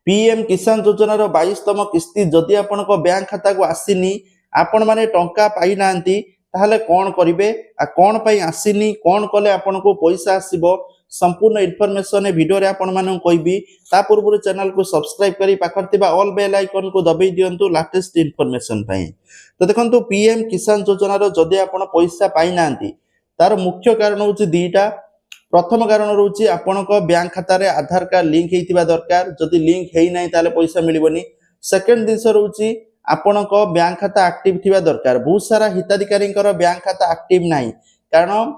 PM किसान योजनार 22तम किस्ती जदि आपण बैंक खाता को आसीनी आपण माने टंका पाई नांती ताहले कोन करिवे आ कोन पई आसीनी कोन कले आपण को पैसा आसीबो संपूर्ण इन्फॉर्मेशन ए वीडियो रे आपण माने कहबी ता पूर्व चैनल को सब्सक्राइब करी पाखर थिबा ऑल बेल आइकन को दबाई दियंतु लेटेस्ट इन्फॉर्मेशन पई। तो देखंतु पीएम किसान योजनार जदि आपण पैसा पाई नांती तार मुख्य कारण होची दीटा। प्रथम कारण रोचे आपण बैंक खाता रे आधार कार्ड लिंक हेतिबा दरकार जदि लिंक हेई नै ताले पैसा मिलिबनी। सेकंड दिन रोचे आपण बैंक खाता एक्टिव थिबा दरकार। बहुत सारा हिताधिकारी बैंक खाता एक्टिव नै कारण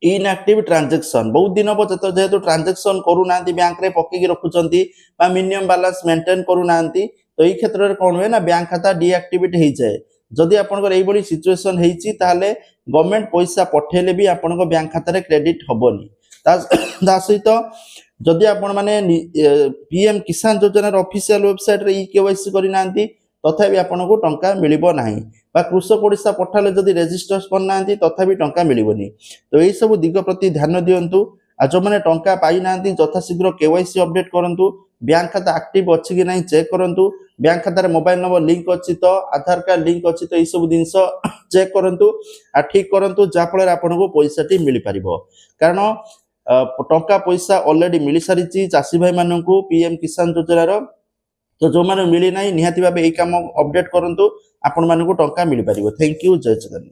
इनएक्टिव ट्रांजैक्शन बहुत दिन जेहेतु ट्रांजैक्शन करू नांती बैंक रे पक्की रखुचंती बा मिनिमम बैलेंस मेंटेन करू नांती तो ई क्षेत्र रे कोन होय ना बैंक खाता डीएक्टिवेट हेई जाय। जदि आपनकर एई बडी सिचुएशन हेइची ताहले गवर्नमेंट पैसा पठेले भी आपनकर बैंक खाता रे क्रेडिट हबोनी। ता सहित जदि आपण माने पीएम किसान योजना रे ऑफिशियल वेबसाइट रे ई केवाईसी करि नांती तथापि आपनको टंका मिलिबो नाही बा कृषक ओडिसा पोर्टल जदि रेजिस्टर कर नांती तथापि टंका मिलिबोनी। तो एई सब दिग प्रति ध्यान दियंतु। आ जो माने टंका पाई नांती यथाशीघ्र केवाईसी अपडेट करंतु बैंक खाता एक्टिव अछि कि नाही चेक करंतु। बैंक खाता रे मोबाइल नंबर लिंक अछि तो आधार कार्ड लिंक अछि तो एई सब जिंस चेक करंतु आ ठीक करंतु जा फल आपनको पैसा टी मिलि परिबो। कारण टंका पैसा ऑलरेडी मिलि सारिची चासी भाई माननकु पीएम किसान योजना रो। तो जो माने मिली नाही निहाती भाबे एई काम अपडेट करंतु आपण माननकु टंका मिलि परिबो। थैंक यू जय जगन्नाथ।